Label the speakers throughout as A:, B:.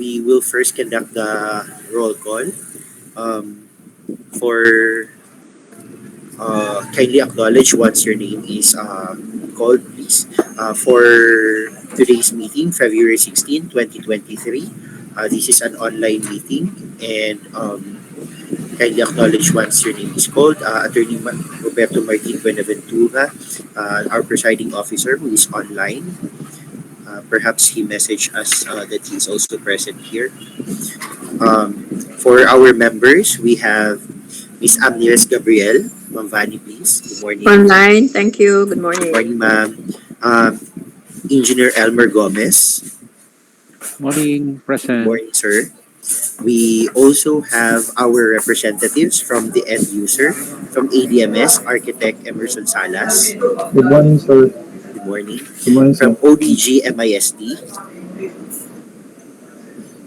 A: we will first conduct the roll call. Um, for Kindly acknowledge once your name is called, please. For today's meeting, February 16, 2023. This is an online meeting, and kindly acknowledge once your name is called. Attorney Roberto Martin Buenaventura, our presiding officer, who is online. Perhaps he messaged us that he's also present here. Um, for our members, we have Miss Agnes Gabriel. Ma'am Vani, please. Good morning.
B: Online. Thank you. Good
A: Good
B: morning.
A: morning, ma'am. Um, Engineer Elmer Gomez.
C: Morning,
A: Good
C: present.
A: morning, sir. We also have our representatives from the end user, from ADMS, Architect Emerson Salas.
D: Good morning, sir.
A: Good morning.
D: Good morning, sir.
A: From ODG MISD.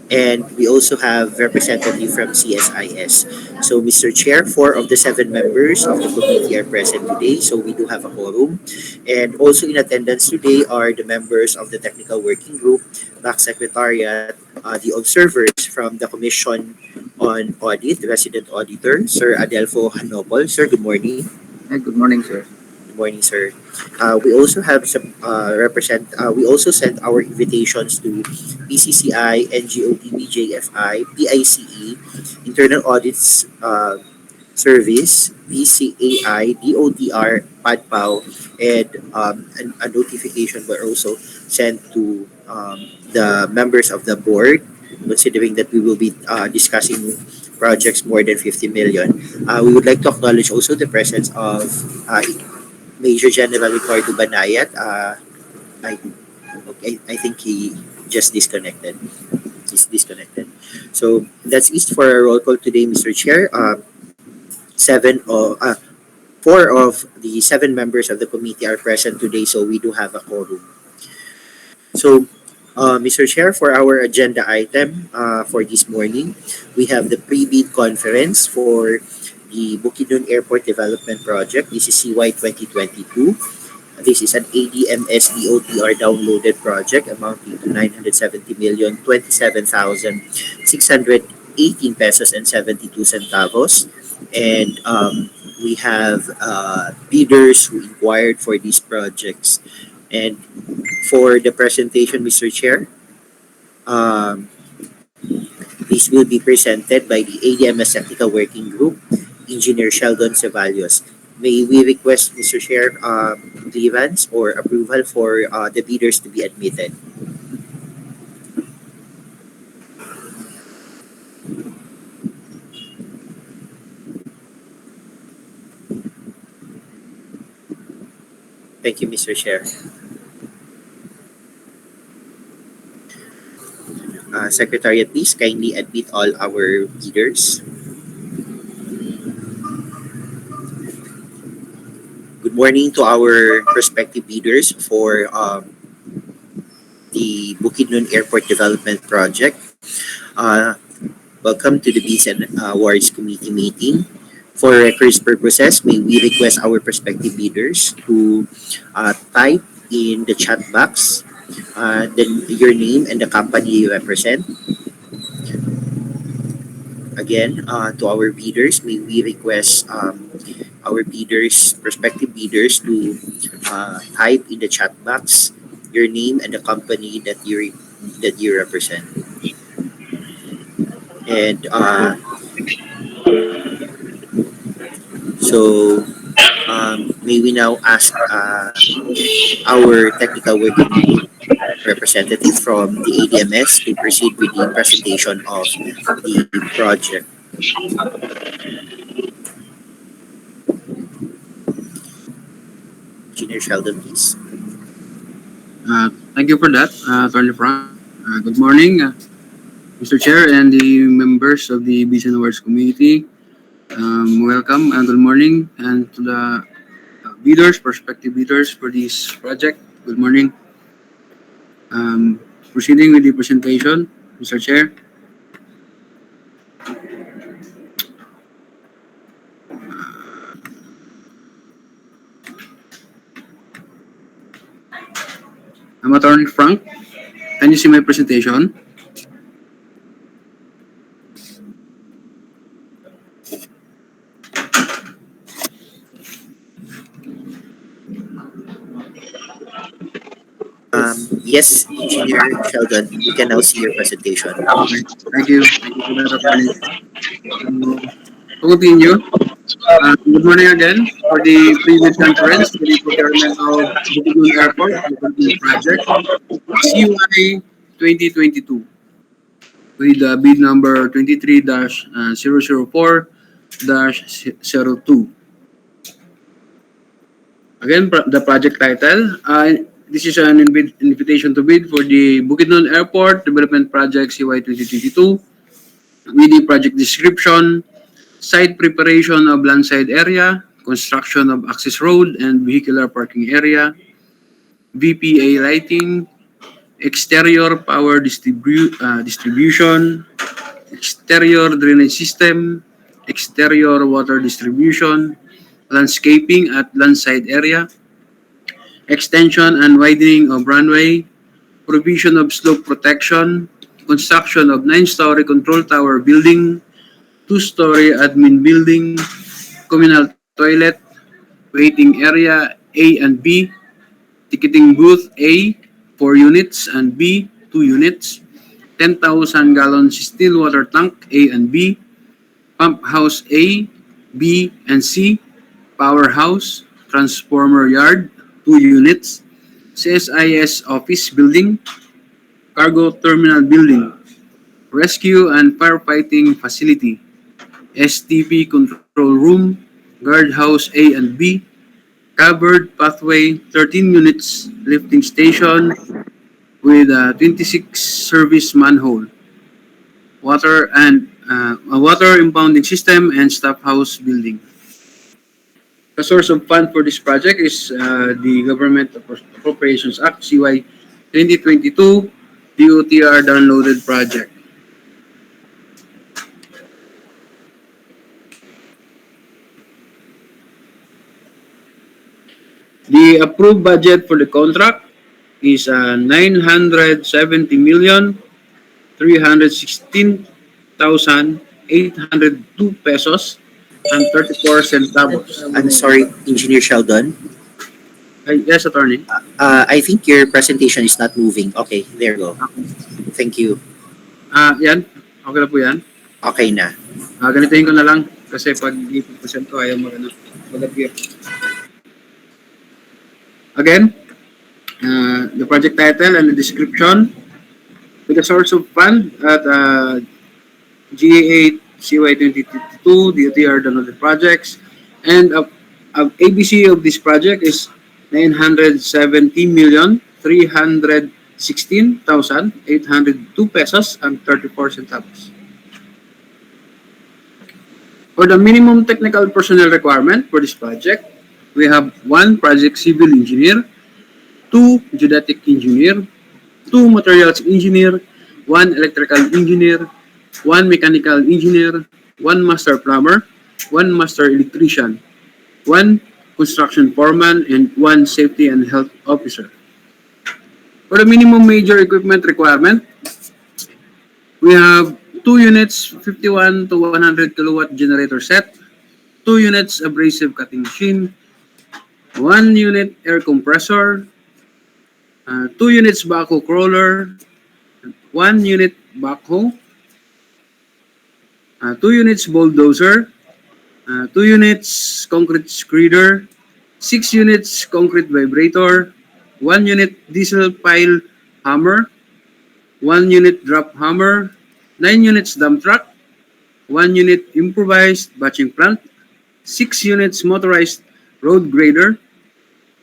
A: And we also have representative from CSIS. So, Mr. Chair, four of the seven members of the committee are present today. So, we do have a quorum. And also in attendance today are the members of the Technical Working Group, BAC Secretariat, the observers from the Commission on Audit, the Resident Auditor, Sir Adelfo Hanopol. Sir, good morning.
E: Hey, good morning, sir.
A: Good morning, sir. We also have some We also sent our invitations to PCCI, NGOTB, JFI, PICE, Internal Audits Service, PCAI, DOTR, PADPAO, and a notification were also sent to the members of the board, considering that we will be discussing projects more than 50 million. We would like to acknowledge also the presence of Major General Ricardo Banayat. I, I think he just disconnected. He's disconnected. So that's it for our roll call today, Mr. Chair. Seven or four of the seven members of the committee are present today, so we do have a quorum. So, Mr. Chair, for our agenda item for this morning, we have the pre-bid conference for the Bukidnon Airport Development Project. This is CY 2022. This is an ADMS DOTR downloaded project amounting to 970,027,618 pesos and 72 centavos. And we have bidders who inquired for these projects. And for the presentation, Mr. Chair, um, this will be presented by the ADMS Technical Working Group, Engineer Sheldon Ceballos. May we request, Mr. Chair, clearance or approval for the bidders to be admitted? Thank you, Mr. Chair. Secretariat, please kindly admit all our bidders. Good morning to our prospective bidders for the Bukidnon Airport Development Project. Uh, Welcome to the Bids and Awards Committee meeting. For records purposes, may we request our prospective bidders to type in the chat box your name and the company you represent. Again, to our bidders, may we request our bidders, prospective bidders, to type in the chat box your name and the company that you represent. And so, may we now ask our technical working group representative from the ADMS to proceed with the presentation of the project. Engineer Sheldon, please.
E: Thank you for that, Attorney Frank. Good morning, Mr. Chair and the members of the Bids and Awards Committee. Welcome and good morning, and to the bidders, prospective bidders for this project. Good morning. Proceeding with the presentation, Mr. Chair. I'm Attorney Frank. Can you see my presentation?
A: Yes, Engineer Sheldon, we can now see your presentation.
E: Okay. Thank you. Thank you for that, attorney. To continue, good morning again for the previous conference for the procurement of Bukidnon Airport Development Project, CY 2022, with bid number 23-004-02. Again, the project title. This is an invitation to bid for the Bukidnon Airport Development Project CY 2022 with the project description, site preparation of landside area, construction of access road and vehicular parking area, VPA lighting, exterior power distribution, exterior drainage system, exterior water distribution, landscaping at landside area, extension and widening of runway, provision of slope protection, construction of 9-story control tower building, 2-story admin building, communal toilet, waiting area A and B, ticketing booth A, 4 units and B, 2 units, 10,000 gallons steel water tank A and B, pump house A, B, and C, powerhouse, transformer yard, 2 units, CSIS office building, cargo terminal building, rescue and firefighting facility, STP control room, guardhouse A and B, covered pathway, 13 units, lifting station with 26 service manhole, water and a water impounding system and staff house building. The source of fund for this project is the Government Appropriations Act CY 2022 DOTR downloaded project. The approved budget for the contract is 970 million 316,802 pesos and 34 centavos.
A: I'm sorry, Engineer Sheldon.
E: Yes, attorney.
A: I think your presentation is not moving. Okay, there you go. Thank you.
E: Yan. Okay na po yan.
A: Okay na.
E: Ganitahin ko na lang kasi pag i-present ko ayaw mag-appear. Again, the project title and the description with the source of fund at GA8 CY 2022, DOTR downloaded projects, and ABC of this project is 970,316,802 pesos and 34 centavos. For the minimum technical personnel requirement for this project, we have 1 project civil engineer, 2 geodetic engineer, 2 materials engineer, 1 electrical engineer, 1 mechanical engineer, 1 master plumber, 1 master electrician, 1 construction foreman, and 1 safety and health officer. For the minimum major equipment requirement, we have 2 units 51 to 100 kilowatt generator set, 2 units abrasive cutting machine, 1 unit air compressor, 2 units backhoe crawler, 1 unit backhoe, 2 units bulldozer, 2 units concrete screeder, 6 units concrete vibrator, 1 unit diesel pile hammer, 1 unit drop hammer, 9 units dump truck, 1 unit improvised batching plant, 6 units motorized road grader,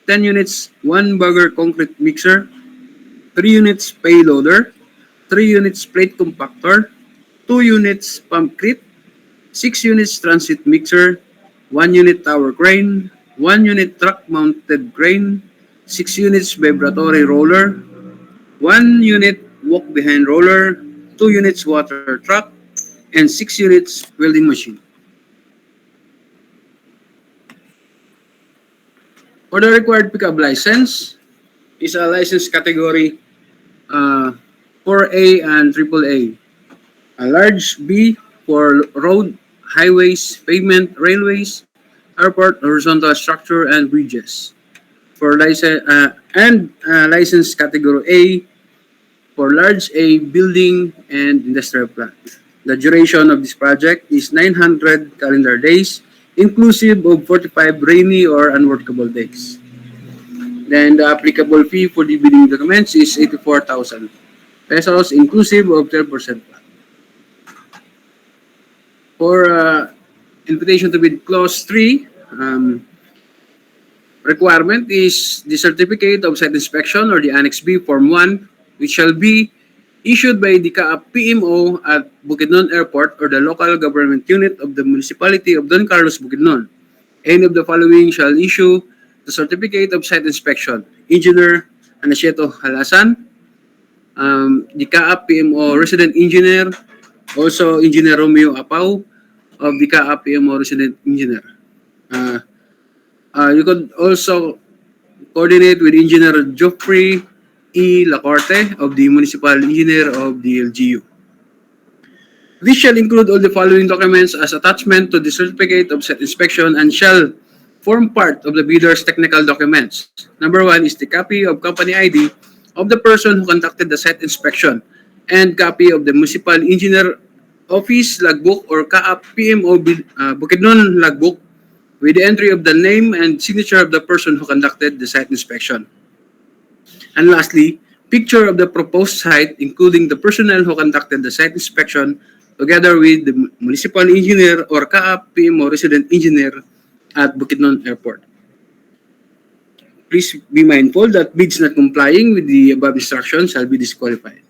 E: 10 units 1 bagger concrete mixer, 3 units payloader, 3 units plate compactor, 2 units pump crate, 6 units transit mixer, 1 unit tower crane, 1 unit truck mounted crane, 6 units vibratory roller, 1 unit walk behind roller, 2 units water truck, and 6 units welding machine. For the required pickup license is a license category 4A and AAA. A large B for road, highways, pavement, railways, airport, horizontal structure, and bridges. for license category A for large A building and industrial plant. The duration of this project is 900 calendar days, inclusive of 45 rainy or unworkable days. Then the applicable fee for the bidding documents is 84,000 pesos, inclusive of 12% flat. For invitation to bid clause 3, requirement is the certificate of site inspection or the Annex B Form 1, which shall be issued by the CAAP PMO at Bukidnon Airport or the local government unit of the municipality of Don Carlos, Bukidnon. Any of the following shall issue the certificate of site inspection: Engineer Anasieto Halasan, the CAAP PMO resident engineer, also Engineer Romeo Apau of the CAAP PMO resident engineer. You could also coordinate with Engineer Geoffrey E. Lacorte of the Municipal Engineer of the LGU. This shall include all the following documents as attachment to the certificate of site inspection and shall form part of the bidder's technical documents. Number 1 is the copy of company ID of the person who conducted the site inspection and copy of the Municipal Engineer Office Logbook or CAAP PMO Bukidnon Logbook with the entry of the name and signature of the person who conducted the site inspection. And lastly, picture of the proposed site, including the personnel who conducted the site inspection, together with the municipal engineer or CAAP PMO resident engineer at Bukidnon Airport. Please be mindful that bids not complying with the above instructions shall be disqualified.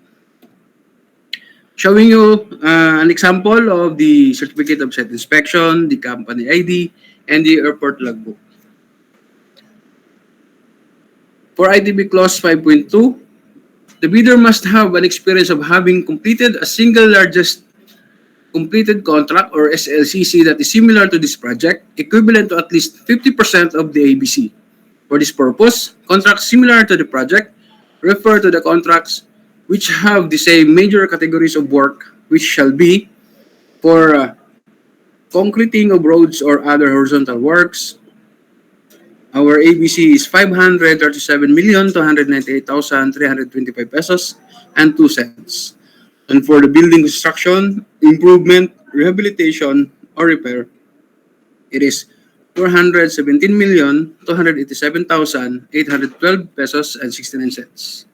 E: Showing you an example of the certificate of site inspection, the company ID, and the airport logbook. For ITB Clause 5.2, the bidder must have an experience of having completed a single largest completed contract or SLCC that is similar to this project, equivalent to at least 50% of the ABC. For this purpose, contracts similar to the project refer to the contracts which have the same major categories of work, which shall be for concreting of roads or other horizontal works. Our ABC is 537,298,325 pesos and 2 cents. And for the building construction, improvement, rehabilitation, or repair, it is 417,287,812 pesos and 69 cents.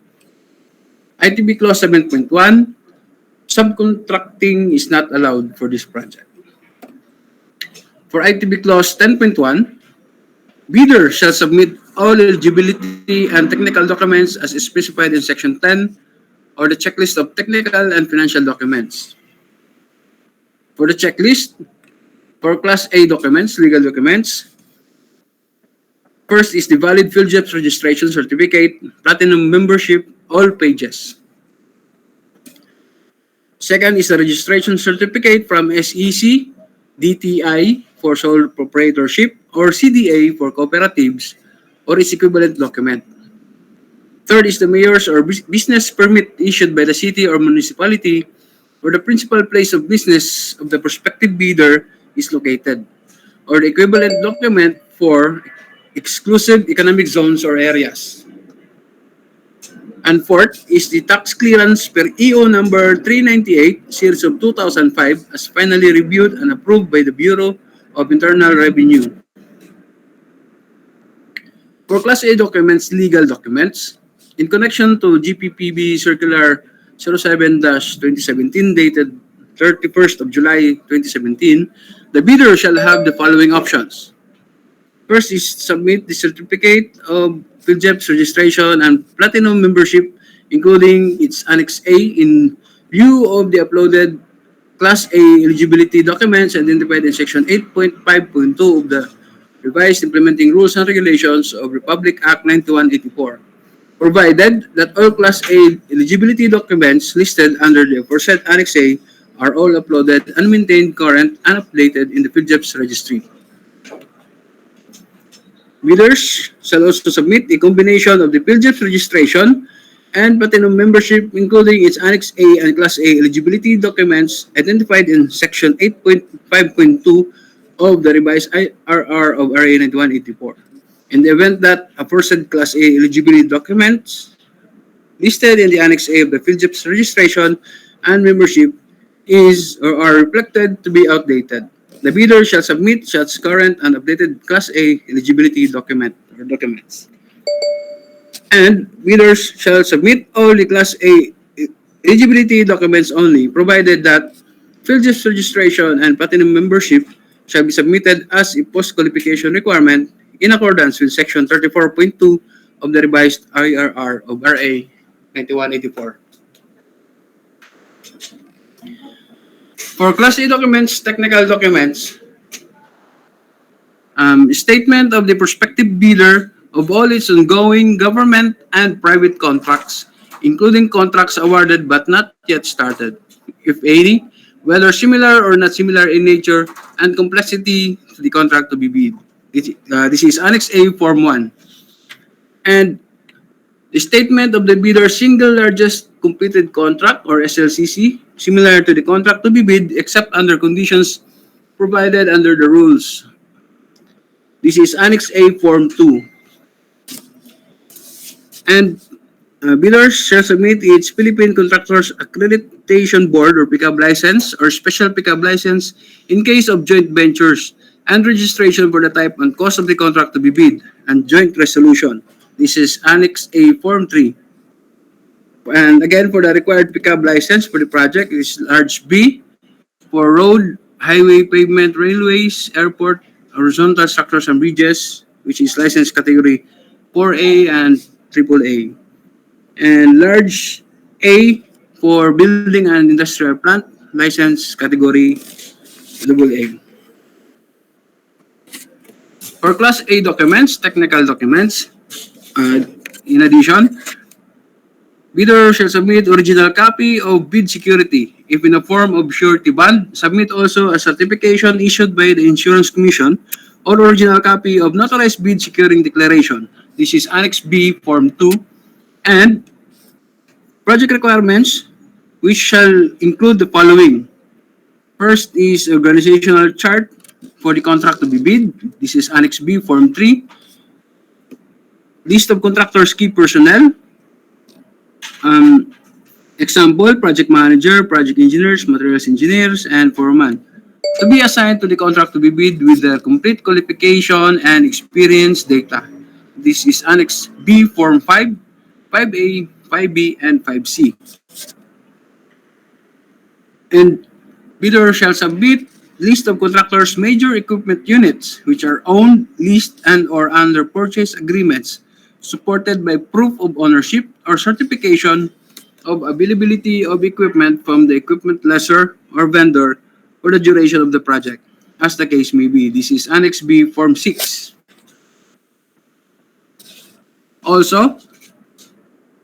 E: ITB Clause 7.1, subcontracting is not allowed for this project. For ITB Clause 10.1, bidder shall submit all eligibility and technical documents as specified in Section 10 or the checklist of technical and financial documents. For the checklist, for Class A documents, legal documents, first is the valid PhilJEPS registration certificate, platinum membership, all pages. Second is the registration certificate from SEC, DTI for sole proprietorship, or CDA for cooperatives, or its equivalent document. Third is the mayor's or business permit issued by the city or municipality where the principal place of business of the prospective bidder is located, or the equivalent document for exclusive economic zones or areas. And fourth is the tax clearance per EO number 398, series of 2005, as finally reviewed and approved by the Bureau of Internal Revenue. For Class A documents, legal documents, in connection to GPPB Circular 07-2017 dated 31st of July 2017, the bidder shall have the following options. First is submit the certificate of PhilJEPS registration and platinum membership, including its Annex A in view of the uploaded Class A eligibility documents identified in Section 8.5.2 of the Revised Implementing Rules and Regulations of Republic Act 9184, provided that all Class A eligibility documents listed under the aforesaid Annex A are all uploaded and maintained current and updated in the PhilJEPS registry. Bidders shall also submit a combination of the PhilJEPS registration and platinum membership, including its Annex A and Class A eligibility documents identified in Section 8.5.2 of the revised IRR of RA 9184. In the event that aforesaid Class A eligibility documents listed in the Annex A of the PhilJEP's registration and membership is or are reflected to be outdated, the bidder shall submit such current and updated Class A eligibility document or documents. And bidders shall submit all the Class A eligibility documents only, provided that PhilJEP's registration and platinum membership shall be submitted as a post-qualification requirement in accordance with Section 34.2 of the revised IRR of RA 9184. For Class A documents, technical documents, statement of the prospective bidder of all its ongoing government and private contracts, including contracts awarded but not yet started, if any, whether similar or not similar in nature and complexity to the contract to be bid. This is Annex A, Form 1. And the statement of the bidder's single largest completed contract or SLCC, similar to the contract to be bid except under conditions provided under the rules. This is Annex A, Form 2. And bidders shall submit its Philippine Contractors Accreditation Board or PICAB license or special PICAB license in case of joint ventures and registration for the type and cost of the contract to be bid and joint resolution. This is Annex A, Form 3. And again, for the required PICAB license for the project is large B for road, highway, pavement, railways, airport, horizontal structures and bridges, which is license category 4A and AAA. And large A for building and industrial plant, license category AA. For Class A documents, technical documents, in addition, bidder shall submit original copy of bid security. If in the form of surety bond, submit also a certification issued by the Insurance Commission or original copy of notarized bid securing declaration. This is Annex B, Form 2. And project requirements, which shall include the following. First is organizational chart for the contract to be bid. This is Annex B, Form 3. List of contractors' key personnel. Example, project manager, project engineers, materials engineers, and foreman. To be assigned to the contract to be bid with the complete qualification and experience data. This is Annex B, Form 5, 5A, 5B, and 5C. And bidder shall submit list of contractors' major equipment units which are owned, leased, and or under purchase agreements, supported by proof of ownership or certification of availability of equipment from the equipment lessor or vendor for the duration of the project, as the case may be. This is Annex B, Form 6. Also,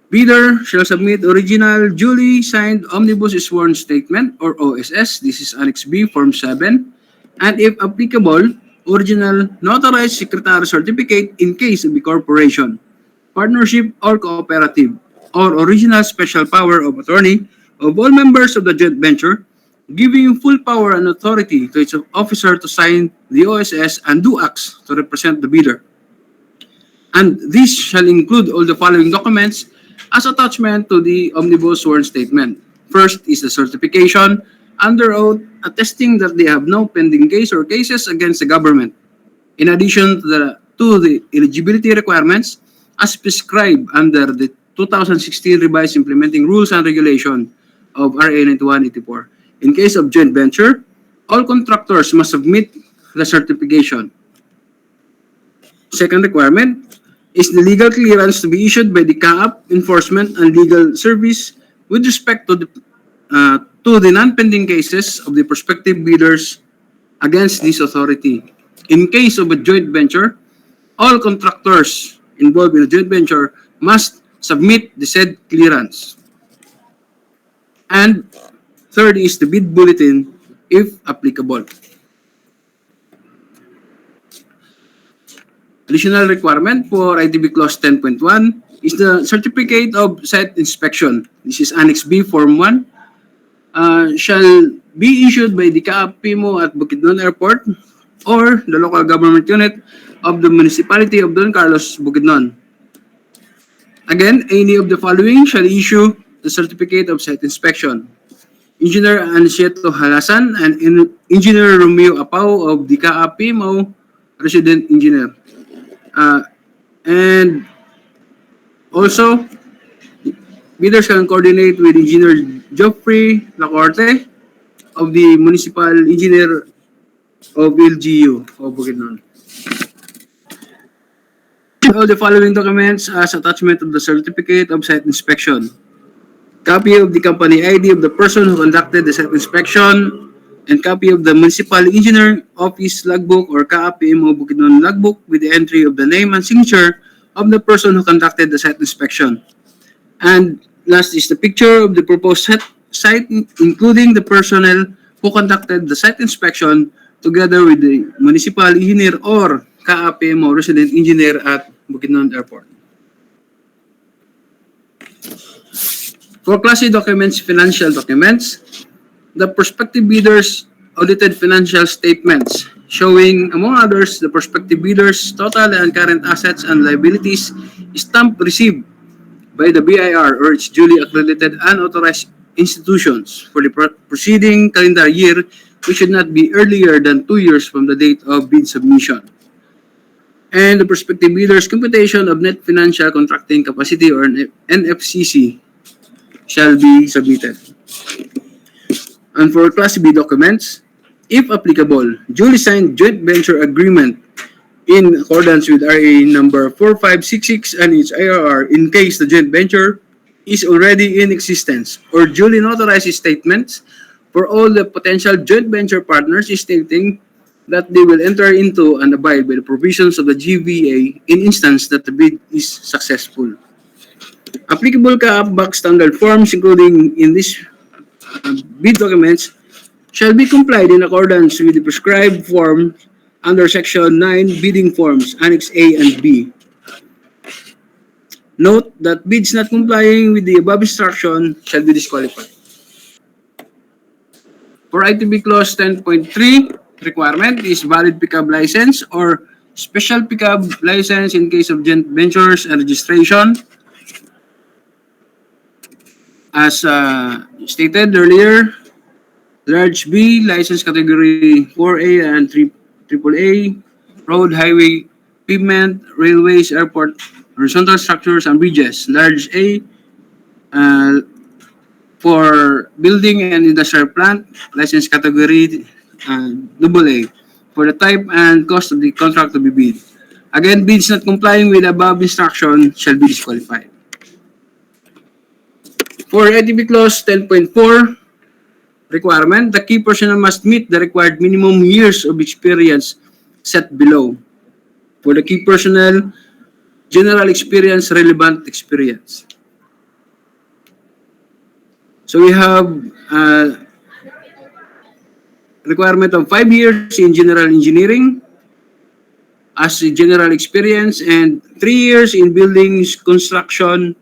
E: bidder shall submit original duly signed Omnibus Sworn Statement or OSS. This is Annex B, Form 7. And if applicable, original notarized secretary certificate in case of a corporation, partnership, or cooperative, or original special power of attorney of all members of the joint venture, giving full power and authority to its officer to sign the OSS and do acts to represent the bidder. And this shall include all the following documents as attachment to the Omnibus Sworn Statement. First is the certification under oath attesting that they have no pending case or cases against the government. In addition to the eligibility requirements as prescribed under the 2016 revised implementing rules and regulation of RA 9184. In case of joint venture, all contractors must submit the certification. Second requirement is the legal clearance to be issued by the CAAP Enforcement and Legal Service with respect to the non-pending cases of the prospective bidders against this authority. In case of a joint venture, all contractors involved in a joint venture must submit the said clearance. And third is the bid bulletin, if applicable. Additional requirement for ITB Clause 10.1 is the certificate of site inspection. This is Annex B, Form 1. Shall be issued by the CAAP PIMO at Bukidnon Airport or the local government unit of the municipality of Don Carlos, Bukidnon. Again, any of the following shall issue the certificate of site inspection. Engineer Anisieto Halasan and Engineer Romeo Apau of the CAAP, resident engineer. And also, bidders can coordinate with Engineer Geoffrey Lacorte of the Municipal Engineer of LGU of Bukidnon. All the following documents as attachment of the certificate of site inspection. Copy of the company ID of the person who conducted the site inspection, and copy of the Municipal Engineer Office Logbook or CAAP-MO Bukidnon Logbook with the entry of the name and signature of the person who conducted the site inspection. And last is the picture of the proposed site, including the personnel who conducted the site inspection together with the municipal engineer or CAAP-MO resident engineer at Bukidnon Airport. For Class A documents, financial documents, the prospective bidders audited financial statements showing, among others, the prospective bidders' total and current assets and liabilities stamp received by the BIR or its duly accredited and authorized institutions for the preceding calendar year, which should not be earlier than 2 years from the date of bid submission. And the prospective bidders' computation of net financial contracting capacity or NFCC shall be submitted. And for Class B documents, if applicable, duly signed joint venture agreement in accordance with RA number 4566 and its IRR in case the joint venture is already in existence, or duly notarized statements for all the potential joint venture partners stating that they will enter into and abide by the provisions of the GVA in instance that the bid is successful. Applicable CAAP BAC standard forms, including in these bid documents, shall be complied in accordance with the prescribed form under Section 9 Bidding Forms, Annex A and B. Note that bids not complying with the above instruction shall be disqualified. For ITB Clause 10.3, requirement is valid pickup license or special pickup license in case of joint ventures and registration. As stated earlier, large B, license category 4A and AAA, road, highway, pavement, railways, airport, horizontal structures, and bridges. Large A, for building and industrial plant, license category AA, for the type and cost of the contract to be bid. Again, bids not complying with above instruction shall be disqualified. For ITB Clause 10.4, requirement, the key personnel must meet the required minimum years of experience set below. For the key personnel, general experience, relevant experience. So we have requirement of 5 years in general engineering as a general experience and 3 years in buildings, construction,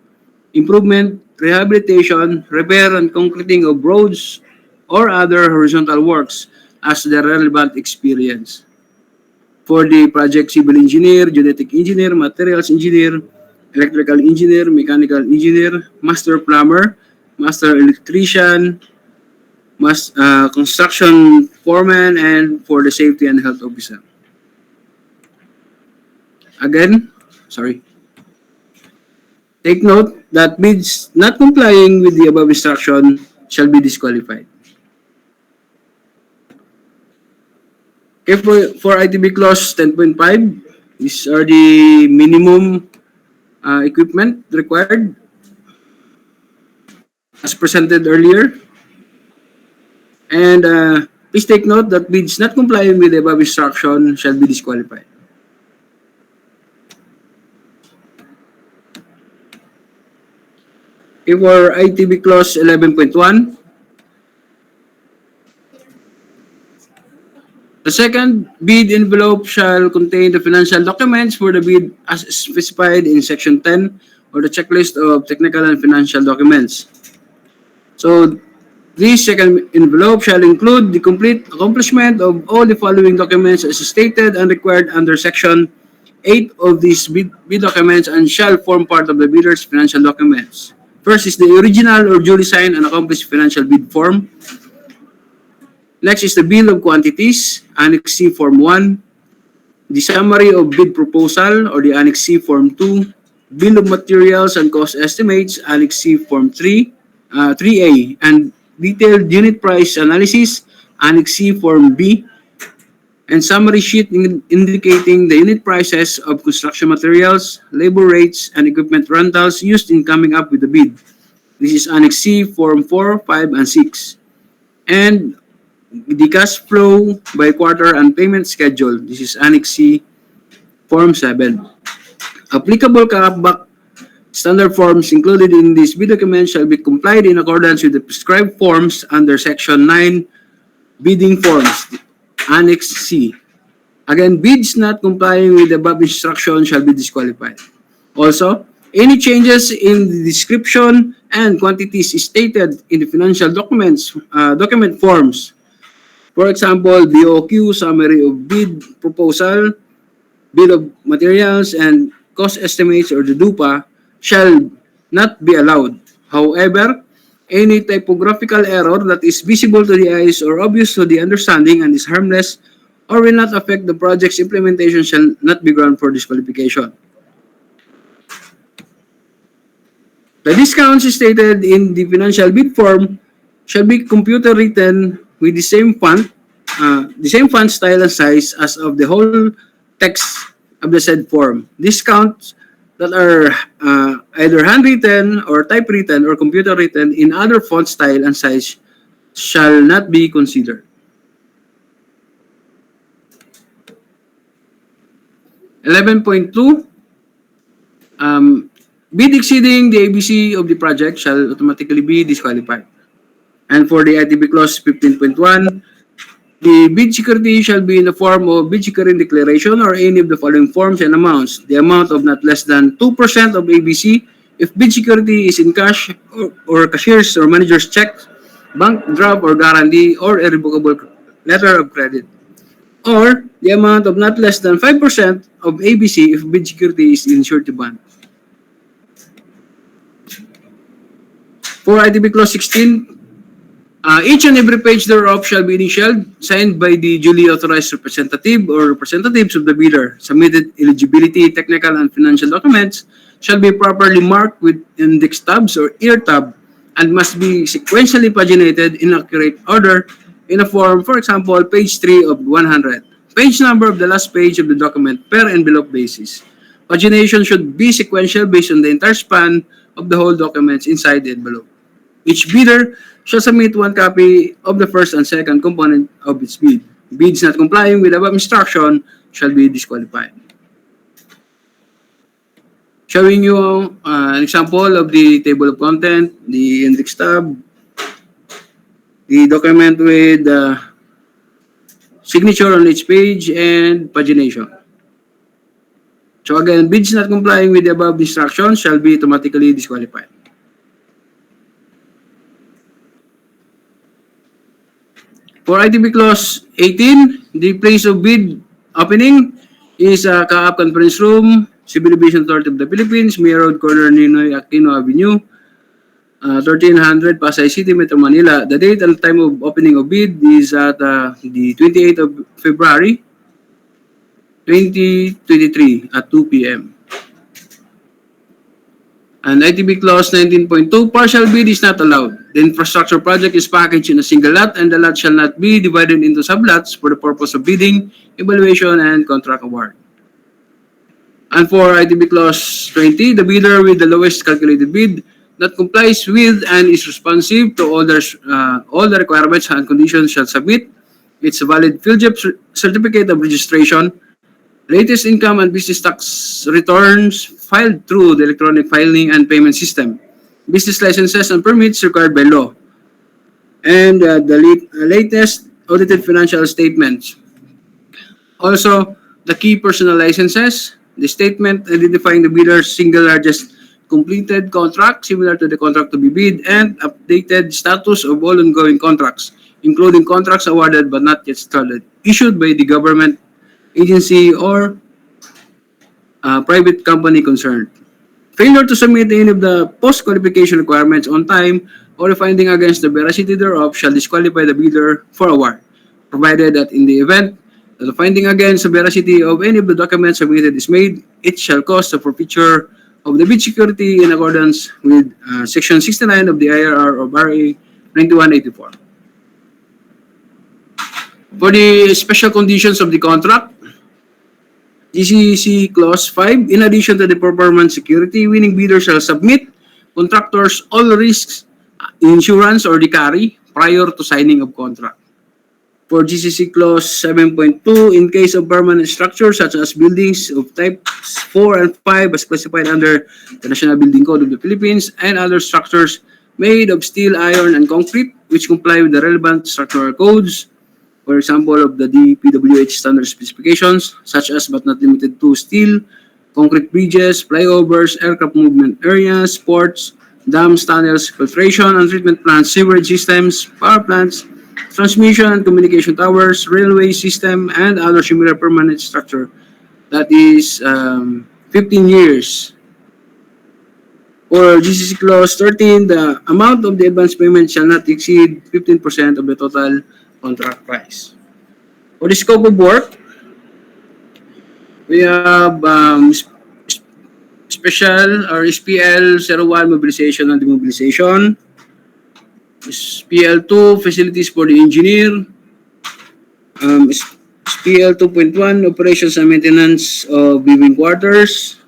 E: improvement, rehabilitation, repair, and concreting of roads or other horizontal works as the relevant experience. For the project civil engineer, genetic engineer, materials engineer, electrical engineer, mechanical engineer, master plumber, master electrician, construction foreman, and for the safety and health officer. Again, take note that bids not complying with the above instruction shall be disqualified. Okay, for ITB Clause 10.5, these are the minimum equipment required as presented earlier. And please take note that bids not complying with the above instruction shall be disqualified. Okay, for ITB Clause 11.1, the second bid envelope shall contain the financial documents for the bid as specified in Section 10 or the checklist of technical and financial documents. So This second envelope shall include the complete accomplishment of all the following documents as stated and required under Section 8 of these bid documents and shall form part of the bidder's financial documents. First is the original or duly signed and accomplished financial bid form. Next is the bill of quantities, Annex C Form 1, the summary of bid proposal or the Annex C Form 2, bill of materials and cost estimates, Annex C Form 3A, and detailed unit price analysis, Annex C Form B, and summary sheet indicating the unit prices of construction materials, labor rates, and equipment rentals used in coming up with the bid. This is Annex C Form 4, 5, and 6. And the cash flow by quarter and payment schedule. This is Annex C Form 7. Applicable CAAP standard forms included in this bid document shall be complied in accordance with the prescribed forms under Section 9 bidding forms, Annex C. Again, bids not complying with the above instruction shall be disqualified. Also, any changes in the description and quantities stated in the financial documents, document forms, for example, BOQ, summary of bid proposal, bill of materials, and cost estimates or the DUPA, shall not be allowed. However, any typographical error that is visible to the eyes or obvious to the understanding and is harmless or will not affect the project's implementation shall not be ground for disqualification. The discounts stated in the financial bid form shall be computer written with the same font style and size as of the whole text of the said form. Discounts that are either handwritten or typewritten or computer written in other font style and size shall not be considered. 11.2, bid exceeding the ABC of the project shall automatically be disqualified. And for the ITB clause 15.1, the bid security shall be in the form of bid security declaration or any of the following forms and amounts. The amount of not less than 2% of ABC if bid security is in cash or cashier's or manager's check, bank draft or guarantee or irrevocable letter of credit. Or the amount of not less than 5% of ABC if bid security is in surety bond. For ITB clause 16, each and every page thereof shall be initialed, signed by the duly authorized representative or representatives of the bidder. Submitted eligibility, technical, and financial documents shall be properly marked with index tabs or ear tab and must be sequentially paginated in accurate order in a form, for example, page 3 of 100. Page number of the last page of the document per envelope basis. Pagination should be sequential based on the entire span of the whole documents inside the envelope. Each bidder shall submit one copy of the first and second component of its bid. Bids not complying with above instruction shall be disqualified. Showing you an example of the table of content, the index tab, the document with signature on each page, and pagination. So again, bids not complying with the above instructions shall be automatically disqualified. For ITB clause 18, the place of bid opening is CAAP Conference Room, Civil Division Authority of the Philippines, Mayor Road, corner Ninoy Aquino Avenue, 1300 Pasay City, Metro Manila. The date and time of opening of bid is at the 28th of February, 2023 at 2 p.m. And ITB clause 19.2, partial bid is not allowed. The infrastructure project is packaged in a single lot and the lot shall not be divided into sublots for the purpose of bidding, evaluation, and contract award. And for ITB clause 20, the bidder with the lowest calculated bid that complies with and is responsive to all the requirements and conditions shall submit its valid PhilJEP certificate of registration, latest income and business tax returns filed through the electronic filing and payment system, business licenses and permits required by law, and the latest audited financial statements. Also, the key personal licenses, the statement identifying the bidder's single largest completed contract similar to the contract to be bid, and updated status of all ongoing contracts, including contracts awarded but not yet started, issued by the government agency or private company concerned. Failure to submit any of the post-qualification requirements on time or a finding against the veracity thereof shall disqualify the bidder for award, provided that in the event that the finding against the veracity of any of the documents submitted is made, it shall cause the forfeiture of the bid security in accordance with Section 69 of the IRR of RA 9184. For the special conditions of the contract, GCC Clause 5, in addition to the performance security, winning bidder shall submit contractors all risks, insurance, or the carry prior to signing of contract. For GCC Clause 7.2, in case of permanent structures such as buildings of types 4 and 5 as classified under the National Building Code of the Philippines, and other structures made of steel, iron, and concrete which comply with the relevant structural codes, for example, of the DPWH standard specifications, such as but not limited to steel, concrete bridges, flyovers, aircraft movement areas, ports, dams, tunnels, filtration and treatment plants, sewerage systems, power plants, transmission and communication towers, railway system, and other similar permanent structure that is 15 years. For GCC Clause 13, the amount of the advance payment shall not exceed 15% of the total contract price. For the scope of work, we have special or SPL 01 mobilization and demobilization, SPL 2 facilities for the engineer, SPL 2.1 operations and maintenance of living quarters,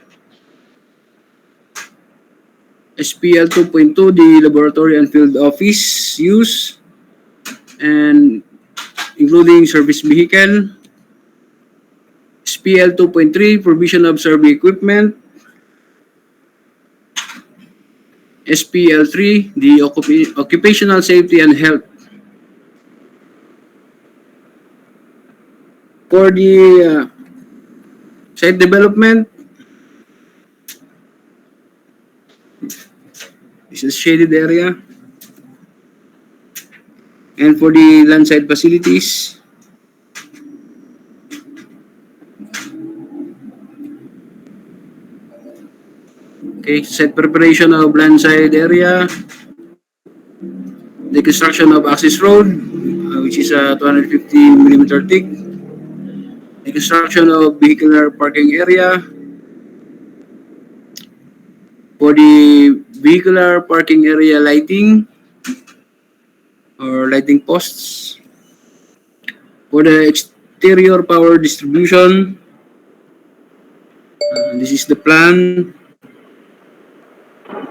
E: SPL 2.2 the laboratory and field office use, and including service vehicle, SPL 2.3 provision of survey equipment, SPL 3 the occupational safety and health. For the site development, this is shaded area. And for the landside facilities, okay, site preparation of landside area, the construction of access road, which is a 250 millimeter thick, the construction of vehicular parking area. For the vehicular parking area lighting or lighting posts, for the exterior power distribution, this is the plan.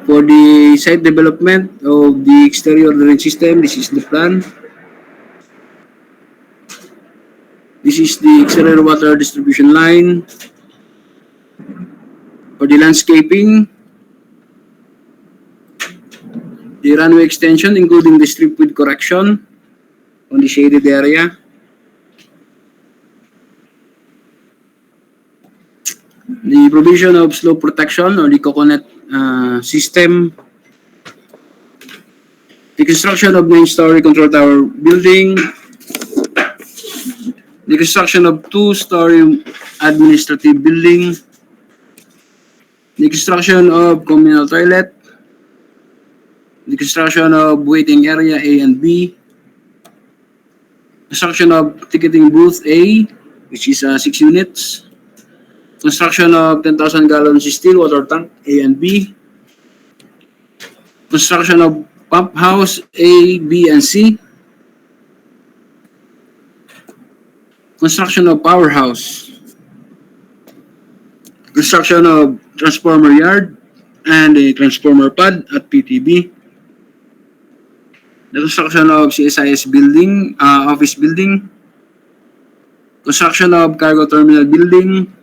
E: For the site development of the exterior drainage system, this is the plan. This is the exterior water distribution line. For the landscaping, the runway extension including the strip width correction on the shaded area. The provision of slope protection or the coconut system. The construction of 9-story control tower building. The construction of 2-story administrative building. The construction of communal toilet. The construction of waiting area A and B. Construction of ticketing booth A, which is 6 units. Construction of 10,000 gallons steel water tank A and B. Construction of Pumphouse A, B, and C. Construction of Powerhouse. Construction of transformer yard and a transformer pad at PTB. The construction of CSIS building, office building. Construction of cargo terminal building.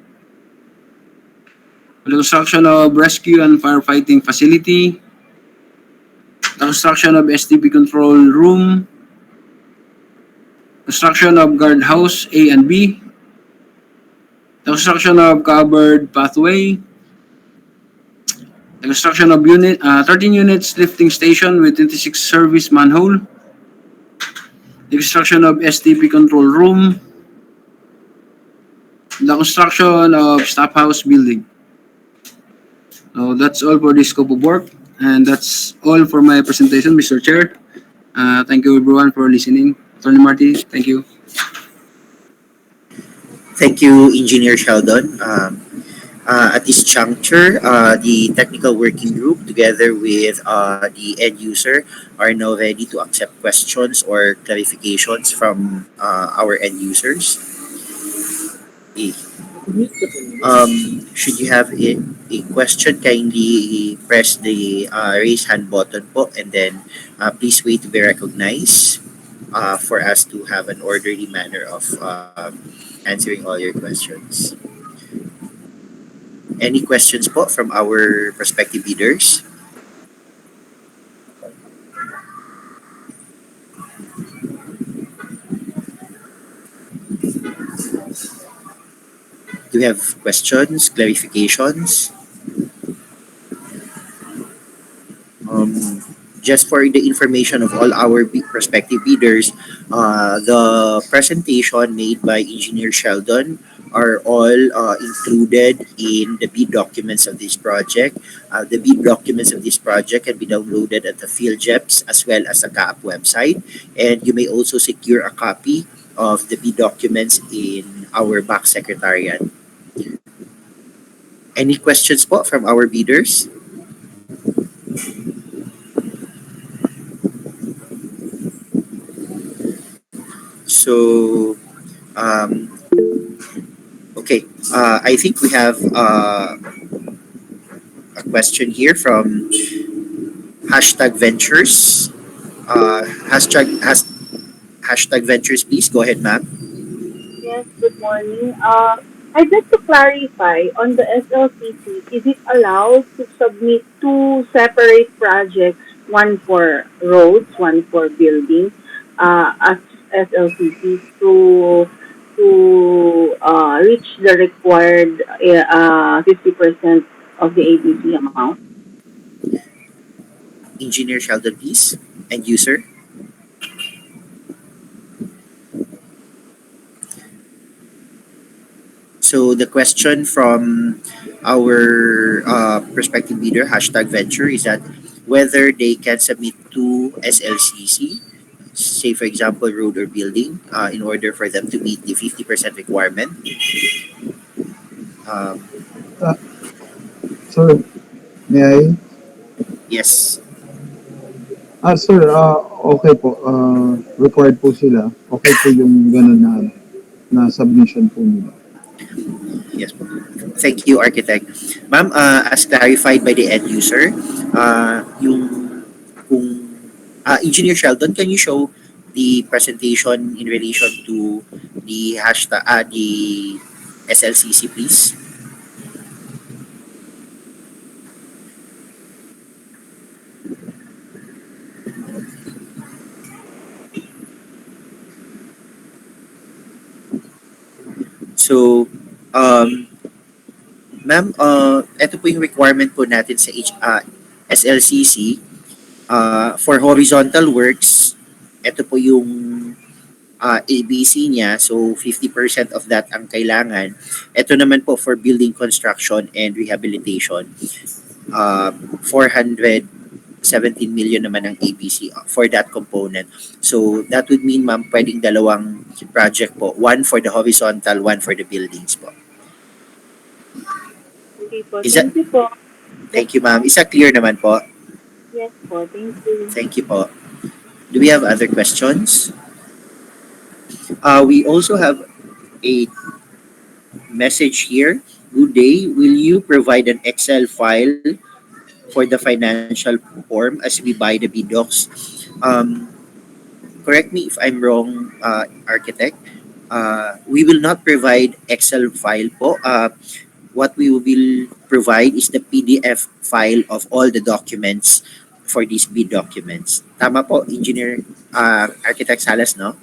E: The construction of rescue and firefighting facility. The construction of STP control room. Construction of Guardhouse A and B. The construction of covered pathway. The construction of 13 units lifting station with 26 service manhole. The construction of STP control room. The construction of staff house building. So that's all for the scope of work. And that's all for my presentation, Mr. Chair. Thank you everyone for listening. Attorney Marty, thank you.
A: Thank you, Engineer Sheldon. At this juncture, the technical working group, together with the end user, are now ready to accept questions or clarifications from our end users. Eh, should you have a question, kindly press the raise hand button po, and then please wait to be recognized for us to have an orderly manner of answering all your questions. Any questions po from our prospective bidders? Do you have questions, clarifications? Um, just for the information of all our prospective bidders, the presentation made by Engineer Sheldon are all included in the bid documents of this project. The bid documents of this project can be downloaded at the PhilJeps as well as the CAAP website, and you may also secure a copy of the bid documents in our back secretariat. Any questions po from our bidders? So, um, okay, I think we have a question here from hashtag Ventures. Hashtag Ventures, please go ahead, ma'am.
B: Yes, good morning. I'd like to clarify on the SLCC, is it allowed to submit two separate projects, one for roads, one for building, as SLCC to reach the required 50% of the ABC amount?
A: Engineer Sheldon, please, and user. So the question from our prospective bidder, hashtag venture, is that whether they can submit to SLCC, say for example road or building, in order for them to meet the 50% requirement. Um,
D: Ah, sir, may I?
A: yes.
D: Sir, okay po. Required po sila. Okay po yung ganun na, na submission po nila.
A: Yes po. Thank you, Architect. Ma'am, as clarified by the end user, yung kung Engineer Sheldon, can you show the presentation in relation to the hashtag, the SLCC, please? So, um, ma'am, ito po yung requirement po natin sa SLCC. For horizontal works, ito po yung ABC niya. So, 50% of that ang kailangan. Ito naman po for building construction and rehabilitation. 417 million naman ang ABC for that component. So, that would mean, ma'am, pwedeng dalawang project po. One for the horizontal, one for the buildings po.
B: Okay po,
A: Is that,
B: thank you po.
A: thank you, ma'am. Isa clear naman po.
B: Yes po, thank you.
A: Thank you po. Do we have other questions? We also have a message here. Good day. Will you provide an Excel file for the financial form as we buy the BDocs? Correct me if I'm wrong, architect. We will not provide Excel file po. What we will provide is the PDF file of all the documents for these bid documents. Tama po, Engineer Architect Salas, no?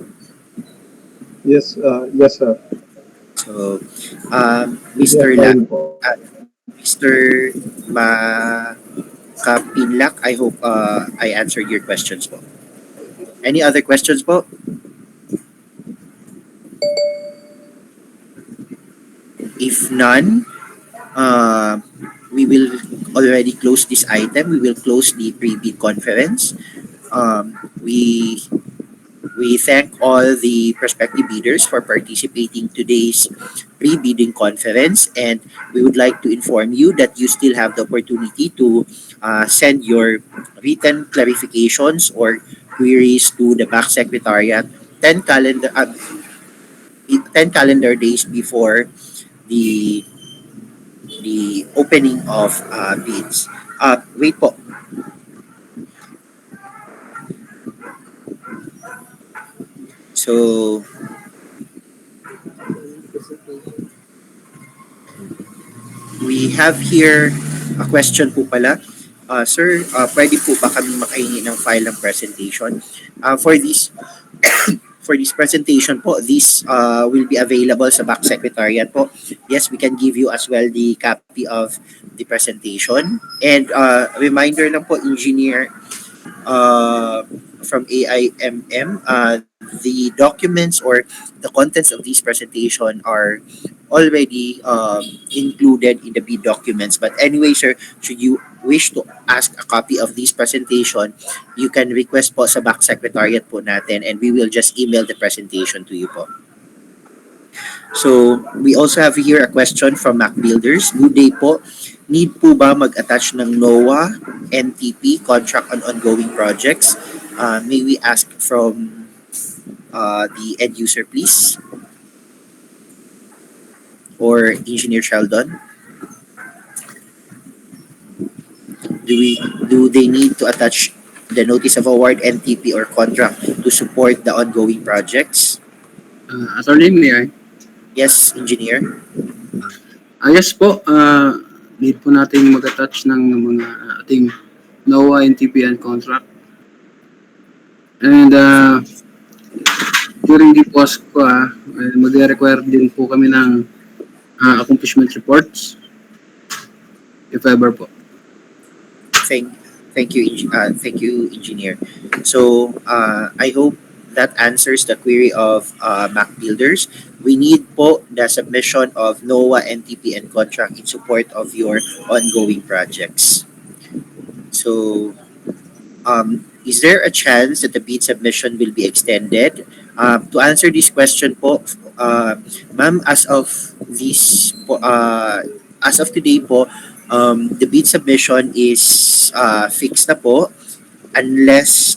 D: Yes, yes, sir.
A: So,
D: PDF
A: Mr.
D: file po.
A: Mr. Ma Kapinlak, I hope I answered your questions po. Any other questions po? If none, uh, we will already close this item. We will close the pre-bid conference. We thank all the prospective bidders for participating today's pre-bidding conference, and we would like to inform you that you still have the opportunity to send your written clarifications or queries to the back secretariat 10 calendar 10 calendar days before the opening of bids. Wait po. So, we have here a question po pala. Sir, pwede po ba kami makahingi ng file ng presentation? For this presentation po, this will be available sa back secretariat po. Yes, we can give you as well the copy of the presentation. And reminder lang po, engineer from AIMM, the documents or the contents of this presentation are already included in the bid documents. But anyway, sir, should you wish to ask a copy of this presentation, you can request po sa back secretariat po natin, and we will just email the presentation to you po. So, we also have here a question from Mac Builders. Good day po. Need po ba mag-attach ng NOAA, NTP, contract on ongoing projects? May we ask from the end user, please? Or Engineer Sheldon? Do they need to attach the notice of award, NTP, or contract to support the ongoing projects?
E: Attorney, may I?
A: Yes, Engineer.
E: Yes po, need po nating mag-attach ng mga ating NOAA, NTP, and contract. And during the post ko, mag-require din po kami ng accomplishment reports, if ever po.
A: Thank you, Engineer. So I hope that answers the query of Mac Builders. We need po the submission of NOAA, NTP, and contract in support of your ongoing projects. So, is there a chance that the bid submission will be extended? To answer this question po, ma'am, as of today po, the bid submission is fixed na po unless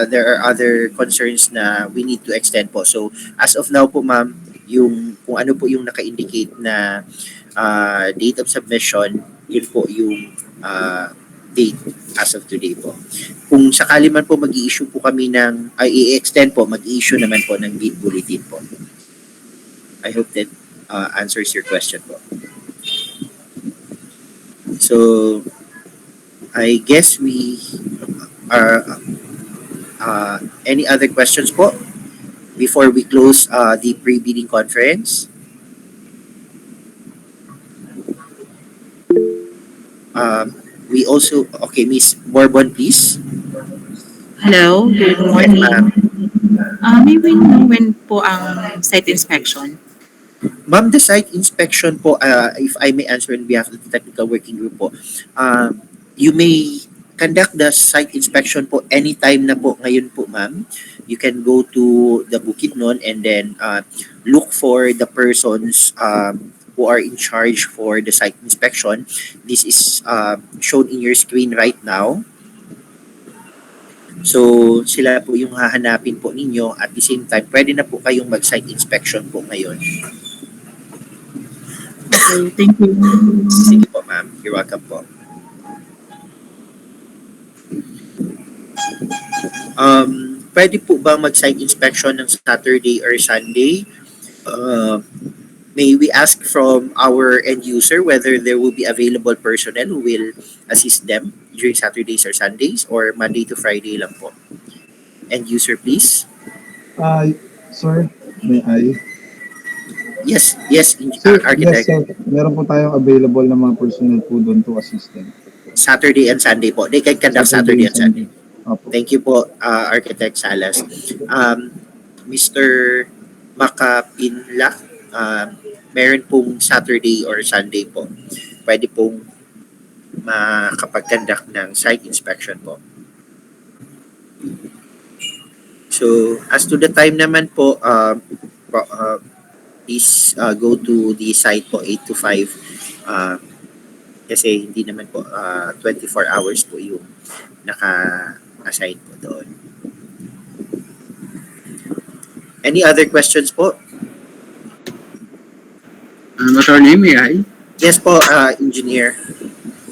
A: there are other concerns na we need to extend po. So, as of now po, ma'am, yung kung ano po yung naka-indicate na date of submission, yun po yung date as of today po. Kung sakali man po mag-i-issue po kami ng, i-extend po, mag-i-issue naman po ng bid bulletin po. I hope that answers your question po. So, I guess we are, any other questions po before we close the pre-bidding conference? We also, okay, Miss Bourbon, please.
F: Hello, good
A: Yes,
F: morning.
A: ma'am.
F: May we know when po ang site inspection?
A: Ma'am, the site inspection po, if I may answer on behalf of the technical working group po, you may conduct the site inspection po anytime na po ngayon po, ma'am. You can go to the Bukidnon and then look for the persons who are in charge for the site inspection. This is shown in your screen right now. So, sila po yung hahanapin po ninyo. At the same time, pwede na po kayong mag-site inspection po ngayon.
F: Okay, thank you.
A: Sige po, ma'am. You're welcome po. Pwede po ba mag-site inspection ng Saturday or Sunday? May we ask from our end user whether there will be available personnel who will assist them during Saturdays or Sundays, or Monday to Friday lang po? End user, please.
D: Sir, may I?
A: Yes,
D: Sir, yes
A: architect.
D: sir. Meron po tayong available na mga personnel po doon to assist them.
A: Saturday and Sunday po. They can conduct Saturday and Sunday.
D: Opo.
A: Thank you po, Architect Salas. Mr. Makapinla, meron pong Saturday or Sunday po. Pwede pong makapag-conduct ng site inspection po. So, as to the time naman po, please go to the site po 8 to 5. Kasi hindi naman po 24 hours po yung naka-assign po doon. Any other questions po?
E: Attorney, may I?
A: Yes po, engineer.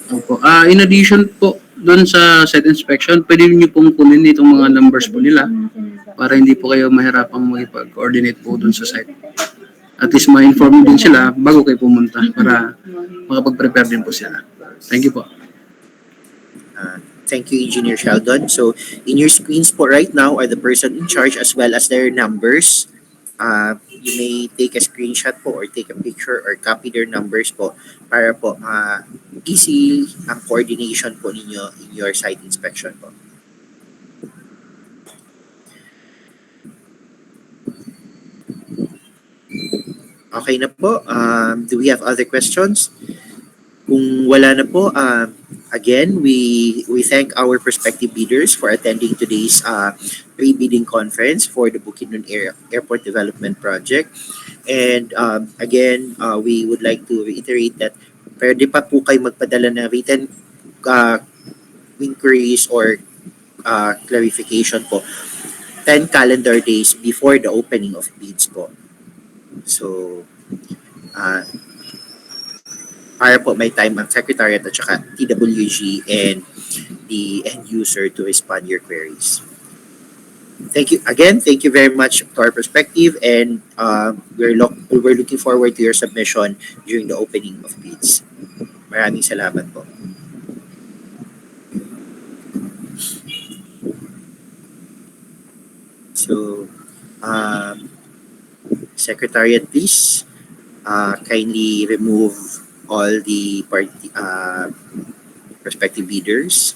E: Opo. In addition po doon sa site inspection, pwede niyo pong kunin itong mga numbers po nila para hindi po kayo mahirapang makipag-coordinate po doon sa site. At least ma-inform din sila bago kayo pumunta para makapag-prepare din po sila. Thank you po.
A: Thank you, Engineer Sheldon. So, in your screens po right now are the person in charge as well as their numbers. You may take a screenshot po or take a picture or copy their numbers po para po easy ang coordination po ninyo in your site inspection po. Okay na po. Do we have other questions? Kung wala na po, again, we thank our prospective bidders for attending today's pre-bidding conference for the Bukidnon Airport Development Project. And again, we would like to reiterate that pwede pa po kayo magpadala ng written inquiries or clarification po 10 calendar days before the opening of bids po. So, para po may time ang Secretariat at saka TWG and the end user to respond your queries. Thank you again. Thank you very much to our perspective, and we're looking forward to your submission during the opening of bids. Maraming salamat po. So, Secretariat, please kindly remove all the prospective bidders.